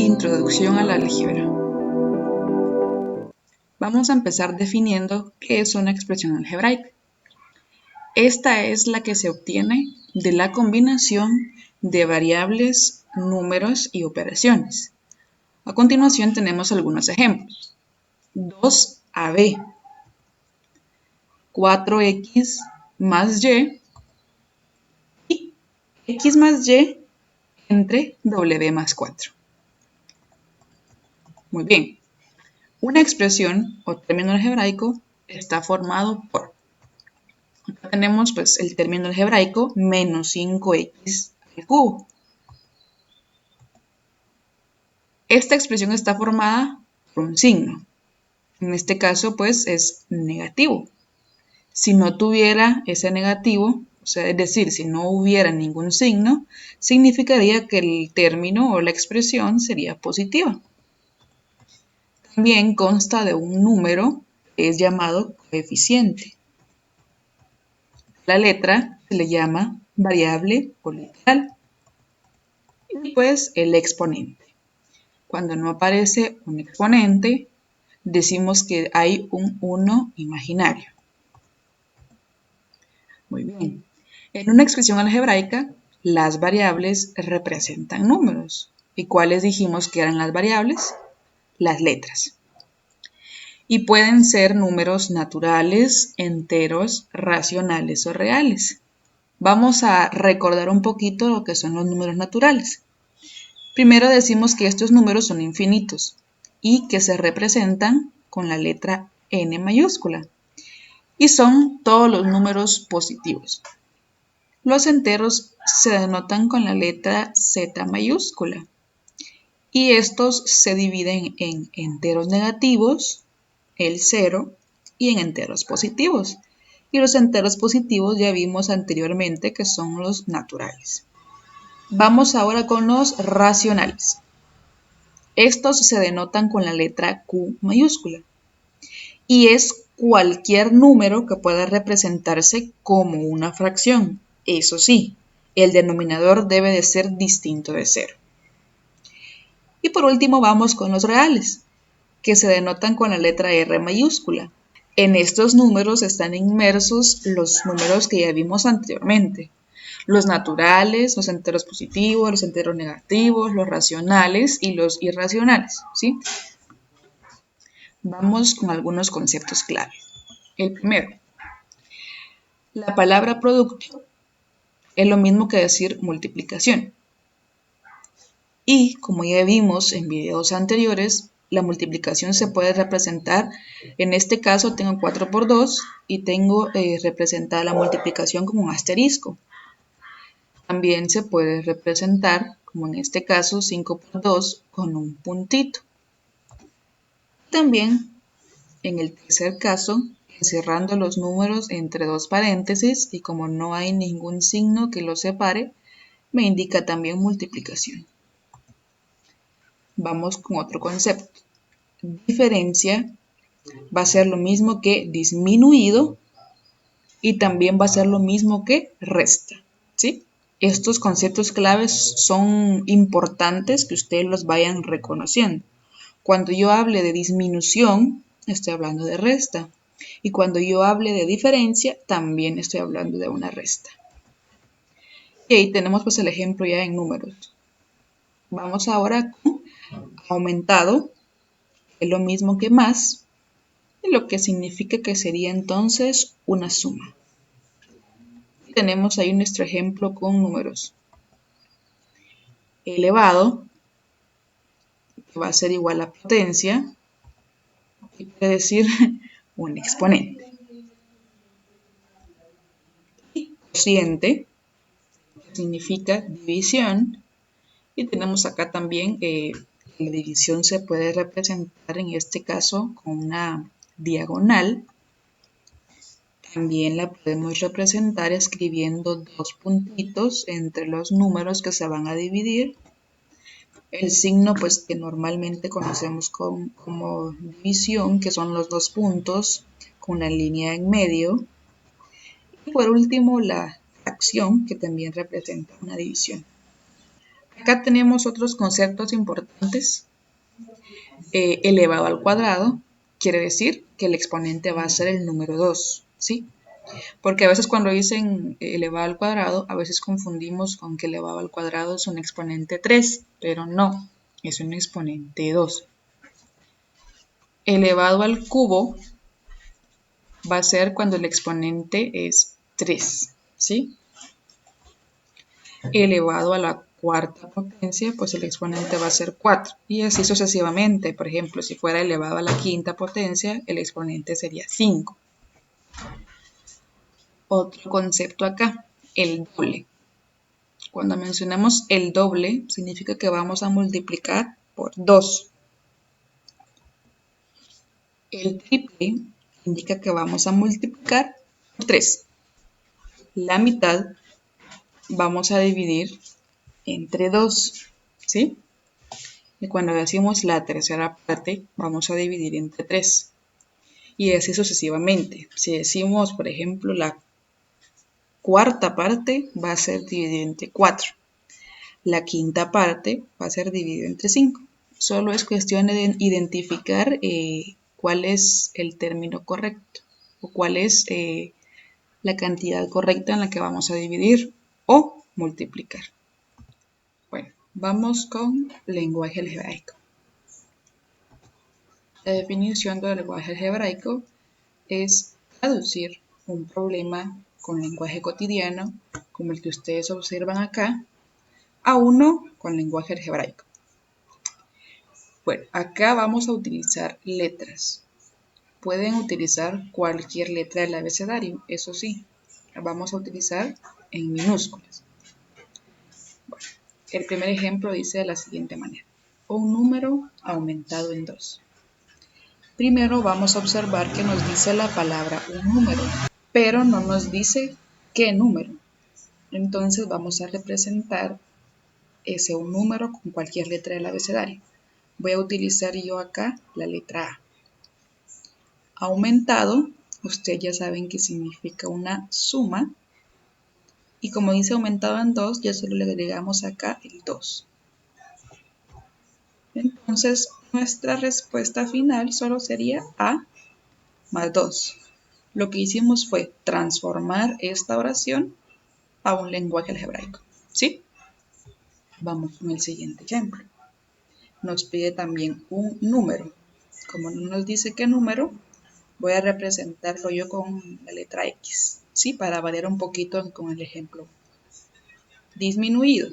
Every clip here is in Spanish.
Introducción a la álgebra. Vamos a empezar definiendo qué es una expresión algebraica. Esta es la que se obtiene de la combinación de variables, números y operaciones. A continuación tenemos algunos ejemplos. 2ab, 4x más y x más y entre w más 4. Muy bien. Una expresión o término algebraico está formado por, acá tenemos pues el término algebraico menos 5x al cubo. Esta expresión está formada por un signo. En este caso pues es negativo. Si no tuviera ese negativo, o sea, es decir, si no hubiera ningún signo, significaría que el término o la expresión sería positiva. También consta de un número que es llamado coeficiente. La letra se le llama variable o literal. Y pues el exponente. Cuando no aparece un exponente, decimos que hay un 1 imaginario. Muy bien. En una expresión algebraica, las variables representan números. ¿Y cuáles dijimos que eran las variables? Las letras. Y pueden ser números naturales, enteros, racionales o reales. Vamos a recordar un poquito lo que son los números naturales. Primero decimos que estos números son infinitos y que se representan con la letra n mayúscula. Y son todos los números positivos. Los enteros se denotan con la letra z mayúscula. Y estos se dividen en enteros negativos, el 0, y en enteros positivos. Y los enteros positivos ya vimos anteriormente que son los naturales. Vamos ahora con los racionales. Estos se denotan con la letra Q mayúscula. Y es cualquier número que pueda representarse como una fracción. Eso sí, el denominador debe de ser distinto de 0. Y por último vamos con los reales, que se denotan con la letra R mayúscula. En estos números están inmersos los números que ya vimos anteriormente. Los naturales, los enteros positivos, los enteros negativos, los racionales y los irracionales, ¿sí? Vamos con algunos conceptos clave. El primero, la palabra producto es lo mismo que decir multiplicación. Y como ya vimos en videos anteriores, la multiplicación se puede representar, en este caso tengo 4 por 2 y tengo representada la multiplicación como un asterisco. También se puede representar, como en este caso, 5 por 2 con un puntito. También, en el tercer caso, encerrando los números entre dos paréntesis y como no hay ningún signo que los separe, me indica también multiplicación. Vamos con otro concepto. Diferencia va a ser lo mismo que disminuido y también va a ser lo mismo que resta, ¿sí? Estos conceptos claves son importantes que ustedes los vayan reconociendo. Cuando yo hable de disminución, estoy hablando de resta. Y cuando yo hable de diferencia, también estoy hablando de una resta. Y ahí tenemos pues el ejemplo ya en números. Vamos ahora con aumentado, es lo mismo que más, lo que significa que sería entonces una suma. Tenemos ahí nuestro ejemplo con números. Elevado, que va a ser igual a potencia, y quiere decir un exponente. Y cociente, que significa división, y tenemos acá también la división se puede representar en este caso con una diagonal. También la podemos representar escribiendo dos puntitos entre los números que se van a dividir. El signo pues que normalmente conocemos como división, que son los dos puntos con la línea en medio. Y por último la fracción, que también representa una división. Acá tenemos otros conceptos importantes. Elevado al cuadrado quiere decir que el exponente va a ser el número 2, ¿sí? Porque a veces cuando dicen elevado al cuadrado, a veces confundimos con que elevado al cuadrado es un exponente 3, pero no, es un exponente 2. Elevado al cubo va a ser cuando el exponente es 3, ¿sí? Elevado a la cuarta potencia, pues el exponente va a ser 4. Y así sucesivamente. Por ejemplo, si fuera elevado a la quinta potencia, el exponente sería 5. Otro concepto acá, el doble. Cuando mencionamos el doble, significa que vamos a multiplicar por 2. El triple indica que vamos a multiplicar por 3. La mitad vamos a dividir entre 2, ¿sí? Y cuando decimos la tercera parte, vamos a dividir entre 3. Y así sucesivamente. Si decimos, por ejemplo, la cuarta parte, va a ser dividida entre 4. La quinta parte va a ser dividida entre 5. Solo es cuestión de identificar cuál es el término correcto o cuál es la cantidad correcta en la que vamos a dividir o multiplicar. Bueno, vamos con lenguaje algebraico. La definición del lenguaje algebraico es traducir un problema con lenguaje cotidiano, como el que ustedes observan acá, a uno con lenguaje algebraico. Bueno, acá vamos a utilizar letras. Pueden utilizar cualquier letra del abecedario, eso sí, vamos a utilizar en minúsculas. Bueno, el primer ejemplo dice de la siguiente manera. Un número aumentado en 2. Primero vamos a observar que nos dice la palabra un número, pero no nos dice qué número. Entonces vamos a representar ese un número con cualquier letra del abecedario. Voy a utilizar yo acá la letra A. Aumentado, ustedes ya saben que significa una suma. Y como dice aumentado en 2, ya solo le agregamos acá el 2. Entonces, nuestra respuesta final solo sería A más 2. Lo que hicimos fue transformar esta oración a un lenguaje algebraico. ¿Sí? Vamos con el siguiente ejemplo. Nos pide también un número. Como no nos dice qué número, voy a representarlo yo con la letra X. ¿Sí? Para variar un poquito con el ejemplo. Disminuido.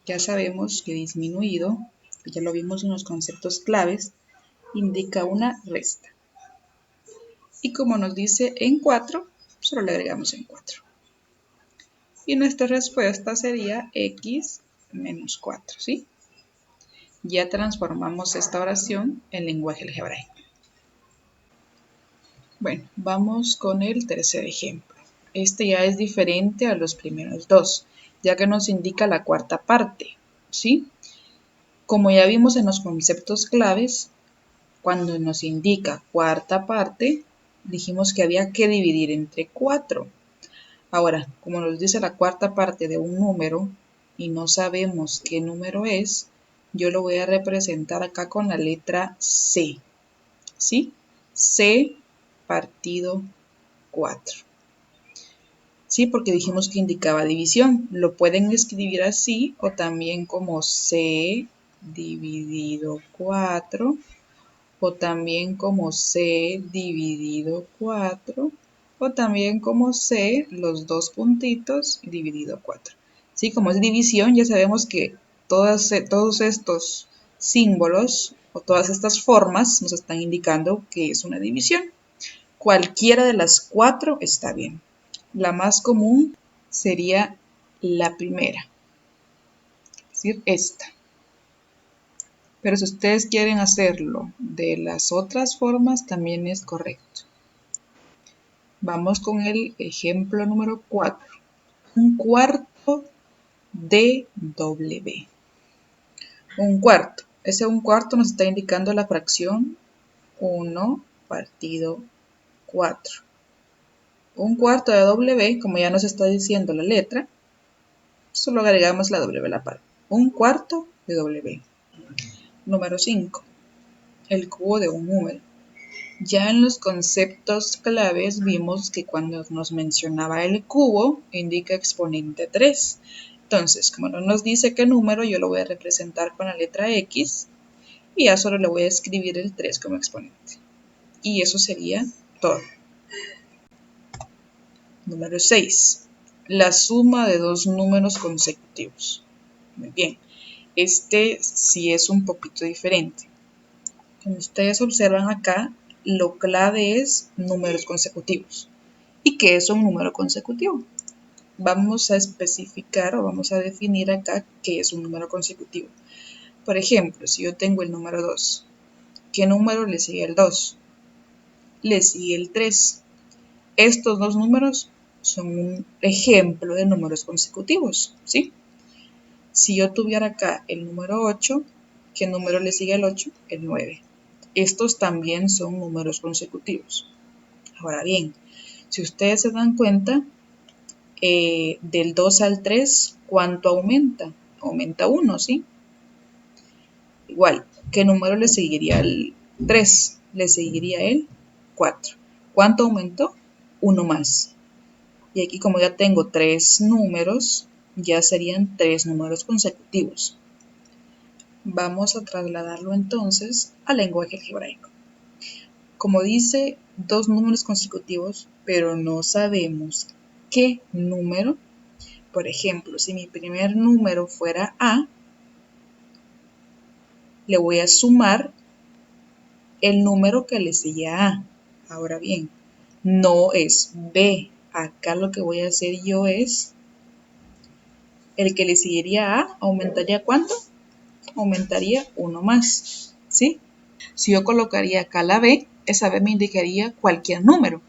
Ya sabemos que disminuido, ya lo vimos en los conceptos claves, indica una resta. Y como nos dice en 4, solo le agregamos en 4. Y nuestra respuesta sería x menos 4, ¿sí? Ya transformamos esta oración en lenguaje algebraico. Bueno, vamos con el tercer ejemplo. Este ya es diferente a los primeros dos, ya que nos indica la cuarta parte, ¿sí? Como ya vimos en los conceptos claves, cuando nos indica cuarta parte, dijimos que había que dividir entre 4. Ahora, como nos dice la cuarta parte de un número y no sabemos qué número es, yo lo voy a representar acá con la letra C. ¿Sí? C partido 4. ¿Sí? Porque dijimos que indicaba división. Lo pueden escribir así o también como C dividido 4 o también como C dividido 4 o también como C los dos puntitos dividido 4. ¿Sí? Como es división, ya sabemos que todos estos símbolos o todas estas formas nos están indicando que es una división. Cualquiera de las 4 está bien. La más común sería la primera, es decir, esta. Pero si ustedes quieren hacerlo de las otras formas, también es correcto. Vamos con el ejemplo número 4. Un cuarto de W. Un cuarto. Ese un cuarto nos está indicando la fracción 1 partido 4. Un cuarto de W, como ya nos está diciendo la letra, solo agregamos la W a la par. 1/4 de W. Número 5. El cubo de un número. Ya en los conceptos claves vimos que cuando nos mencionaba el cubo, indica exponente 3. Entonces, como no nos dice qué número, yo lo voy a representar con la letra X y ya solo le voy a escribir el 3 como exponente. Y eso sería todo. Número 6. La suma de dos números consecutivos. Muy bien. Este sí es un poquito diferente. Como ustedes observan acá, lo clave es números consecutivos. ¿Y qué es un número consecutivo? Vamos a especificar o vamos a definir acá qué es un número consecutivo. Por ejemplo, si yo tengo el número 2, ¿qué número le sigue el 2? Le sigue el 3. Estos dos números son un ejemplo de números consecutivos, ¿sí? Si yo tuviera acá el número 8, ¿qué número le sigue al 8? El 9. Estos también son números consecutivos. Ahora bien, si ustedes se dan cuenta, del 2 al 3, ¿cuánto aumenta? Aumenta 1, ¿sí? Igual, ¿qué número le seguiría al 3? Le seguiría el 4. ¿Cuánto aumentó? 1 más. Y aquí como ya tengo 3 números, ya serían 3 números consecutivos. Vamos a trasladarlo entonces al lenguaje algebraico. Como dice, dos números consecutivos, pero no sabemos qué número. Por ejemplo, si mi primer número fuera A, le voy a sumar el número que le sigue a A. Ahora bien, no es B. Acá lo que voy a hacer yo es, el que le seguiría a A, ¿aumentaría cuánto? Aumentaría 1 más, ¿sí? Si yo colocaría acá la B, esa B me indicaría cualquier número,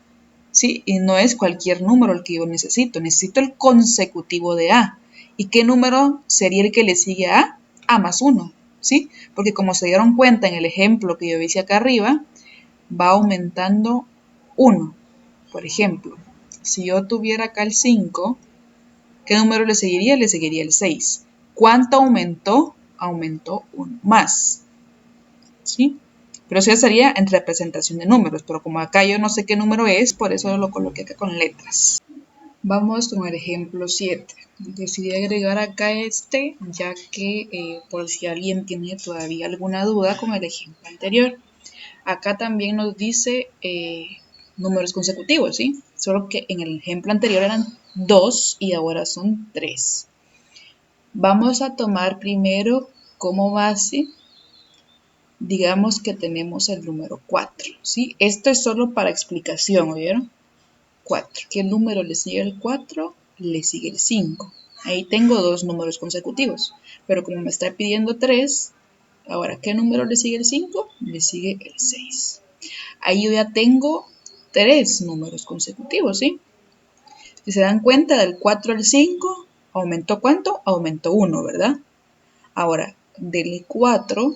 ¿sí? Y no es cualquier número el que yo necesito el consecutivo de A. ¿Y qué número sería el que le sigue a A? A más 1, ¿sí? Porque como se dieron cuenta en el ejemplo que yo hice acá arriba, va aumentando 1. Por ejemplo, si yo tuviera acá el 5, ¿qué número le seguiría? Le seguiría el 6. ¿Cuánto aumentó? Aumentó 1 más, ¿sí? Pero eso ya sería en representación de números, pero como acá yo no sé qué número es, por eso lo coloqué acá con letras. Vamos con el ejemplo 7. Decidí agregar acá este, ya que por si alguien tiene todavía alguna duda con el ejemplo anterior. Acá también nos dice números consecutivos, ¿sí? Solo que en el ejemplo anterior eran 2 y ahora son 3. Vamos a tomar primero como base, digamos que tenemos el número 4, ¿sí? Esto es solo para explicación, ¿oyeron? 4. ¿Qué número le sigue el 4? Le sigue el 5. Ahí tengo dos números consecutivos, pero como me está pidiendo 3, ahora, ¿qué número le sigue el 5? Le sigue el 6. Ahí yo ya tengo 3 números consecutivos, ¿sí? Si se dan cuenta, del 4 al 5, ¿aumentó cuánto? Aumentó 1, ¿verdad? Ahora, del 4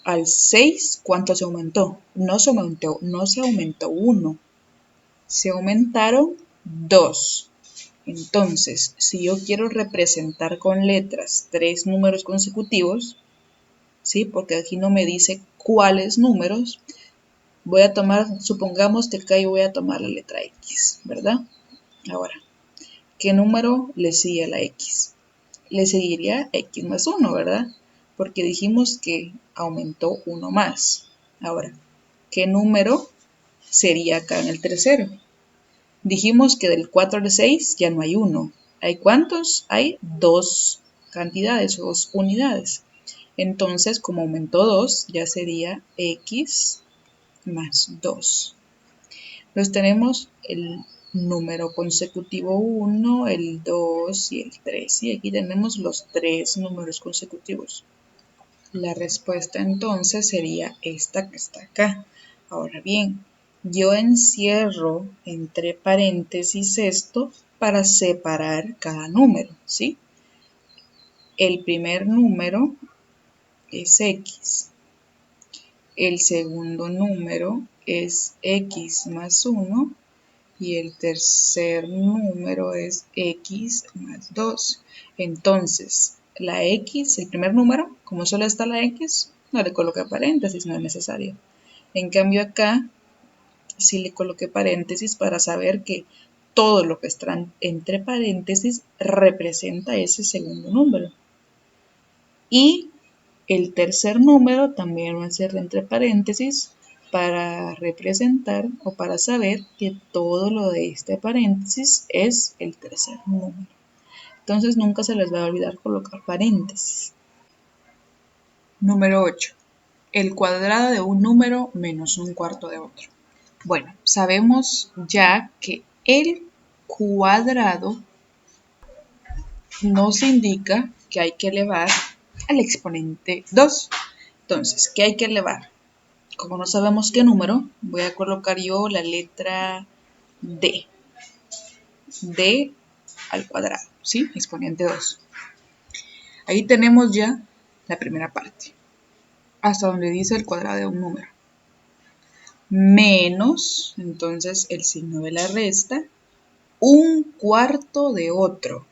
al 6, ¿cuánto se aumentó? No se aumentó 1, se aumentaron 2. Entonces, si yo quiero representar con letras 3 números consecutivos, ¿sí? Porque aquí no me dice cuáles números, voy a tomar, supongamos que acá yo voy a tomar la letra X, ¿verdad? Ahora, ¿qué número le sigue a la X? Le seguiría X más 1, ¿verdad? Porque dijimos que aumentó 1 más. Ahora, ¿qué número sería acá en el tercero? Dijimos que del 4 al 6 ya no hay 1. ¿Hay cuántos? Hay 2 cantidades o 2 unidades. Entonces, como aumentó 2, ya sería X más 2. Entonces tenemos el número consecutivo 1, el 2 y el 3. Y aquí tenemos los 3 números consecutivos. La respuesta entonces sería esta que está acá. Ahora bien, yo encierro entre paréntesis esto para separar cada número, ¿sí? El primer número es X. El segundo número es X más 1 y el tercer número es X más 2. Entonces, la X, el primer número, como solo está la X, no le coloqué paréntesis, no es necesario. En cambio acá, sí le coloqué paréntesis para saber que todo lo que está entre paréntesis representa ese segundo número. Y el tercer número también va a ser entre paréntesis para representar o para saber que todo lo de este paréntesis es el tercer número. Entonces nunca se les va a olvidar colocar paréntesis. Número 8. El cuadrado de un número menos un cuarto de otro. Bueno, sabemos ya que el cuadrado nos indica que hay que elevar al exponente 2. Entonces, ¿qué hay que elevar? Como no sabemos qué número, voy a colocar yo la letra D. D al cuadrado, ¿sí? Exponente 2. Ahí tenemos ya la primera parte, hasta donde dice el cuadrado de un número. Menos, entonces el signo de la resta, un cuarto de otro.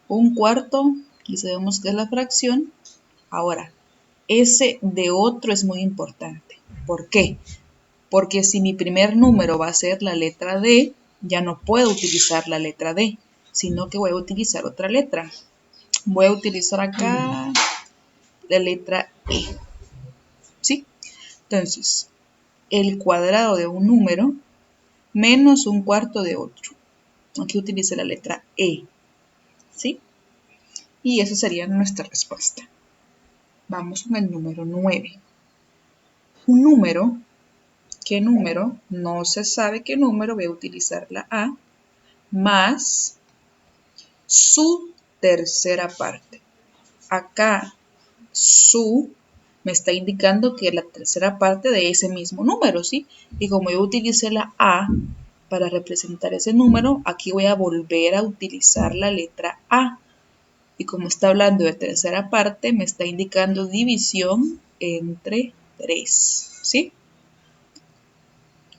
Un cuarto, y sabemos que es la fracción. Ahora, ese de otro es muy importante. ¿Por qué? Porque si mi primer número va a ser la letra D, ya no puedo utilizar la letra D, sino que voy a utilizar otra letra. Voy a utilizar acá la letra E. ¿Sí? Entonces, el cuadrado de un número menos un cuarto de otro. Aquí utilicé la letra E. ¿Sí? Y esa sería nuestra respuesta. Vamos con el número 9. Un número, ¿qué número? No se sabe qué número, voy a utilizar la A, más su tercera parte. Acá su me está indicando que es la tercera parte de ese mismo número, ¿sí? Y como yo utilicé la A para representar ese número, aquí voy a volver a utilizar la letra A. Y como está hablando de tercera parte, me está indicando división entre 3, ¿sí?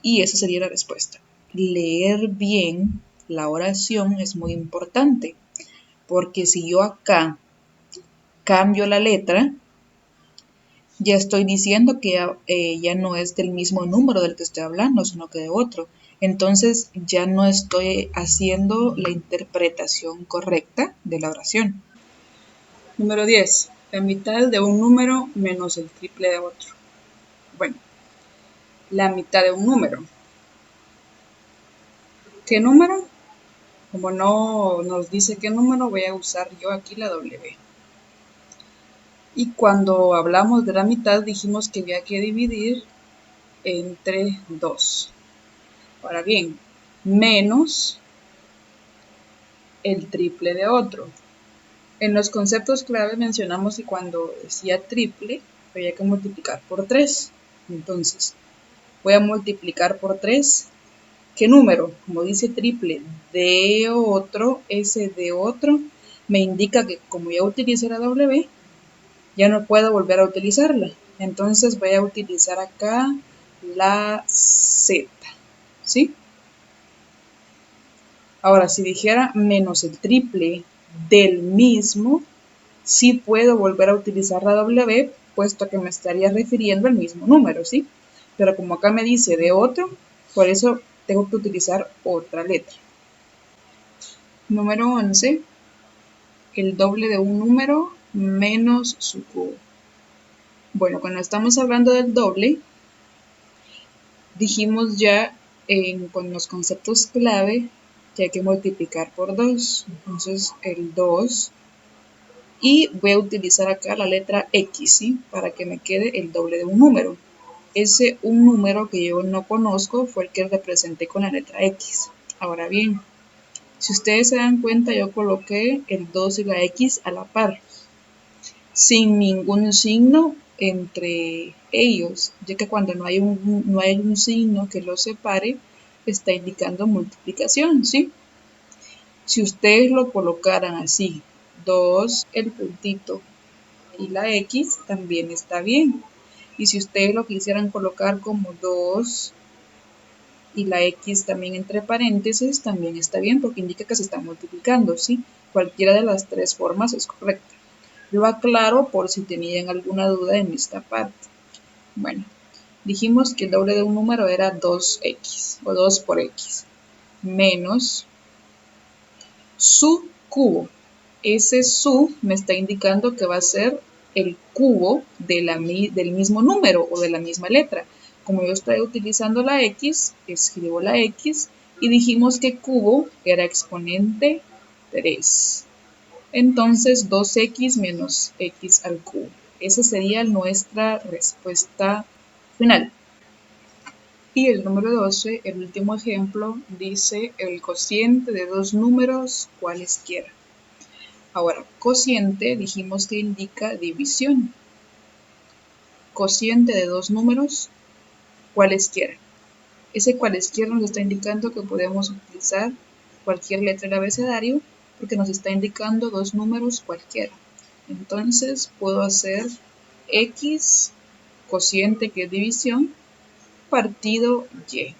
Y esa sería la respuesta. Leer bien la oración es muy importante, porque si yo acá cambio la letra, ya estoy diciendo que ya no es del mismo número del que estoy hablando, sino que de otro. Entonces ya no estoy haciendo la interpretación correcta de la oración. Número 10. La mitad de un número menos el triple de otro. Bueno, la mitad de un número. ¿Qué número? Como no nos dice qué número, voy a usar yo aquí la W. Y cuando hablamos de la mitad, dijimos que había que dividir entre 2. Ahora bien, menos el triple de otro. En los conceptos clave mencionamos que cuando decía triple, había que multiplicar por 3. Entonces, voy a multiplicar por 3. ¿Qué número? Como dice triple de otro, ese de otro me indica que como ya utilicé la W, ya no puedo volver a utilizarla. Entonces voy a utilizar acá la Z, ¿sí? Ahora, si dijera menos el triple del mismo, sí puedo volver a utilizar la W, puesto que me estaría refiriendo al mismo número, ¿sí? Pero como acá me dice de otro, por eso tengo que utilizar otra letra. Número 11, el doble de un número menos su cubo. Bueno, cuando estamos hablando del doble, dijimos ya con los conceptos clave que hay que multiplicar por 2. Entonces el 2, y voy a utilizar acá la letra X, ¿sí? Para que me quede el doble de un número. Ese un número que yo no conozco fue el que representé con la letra X. Ahora bien, si ustedes se dan cuenta, yo coloqué el 2 y la X a la par, sin ningún signo entre ellos, ya que cuando no hay un signo que los separe, está indicando multiplicación, ¿sí? Si ustedes lo colocaran así, 2, el puntito y la X, también está bien. Y si ustedes lo quisieran colocar como 2 y la X también entre paréntesis, también está bien porque indica que se está multiplicando, ¿sí? Cualquiera de las tres formas es correcta. Lo aclaro por si tenían alguna duda en esta parte. Bueno, dijimos que el doble de un número era 2x o 2 por x menos su cubo. Ese su me está indicando que va a ser el cubo del mismo número o de la misma letra. Como yo estoy utilizando la x, escribo la x y dijimos que cubo era exponente 3. Entonces 2x menos x al cubo. Esa sería nuestra respuesta final. Y el número 12, el último ejemplo, dice el cociente de dos números cualesquiera. Ahora, cociente dijimos que indica división. Cociente de dos números cualesquiera. Ese cualesquiera nos está indicando que podemos utilizar cualquier letra del abecedario porque nos está indicando dos números cualquiera. Entonces puedo hacer x cociente, que es división, partido y.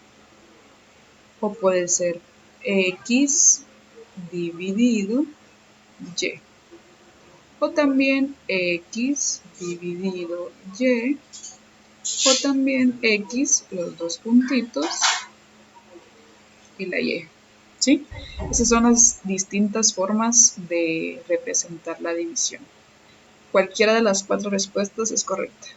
O puede ser x dividido y. O también x dividido y. O también x, los dos puntitos, y la y. ¿Sí? Esas son las distintas formas de representar la división. Cualquiera de las cuatro respuestas es correcta.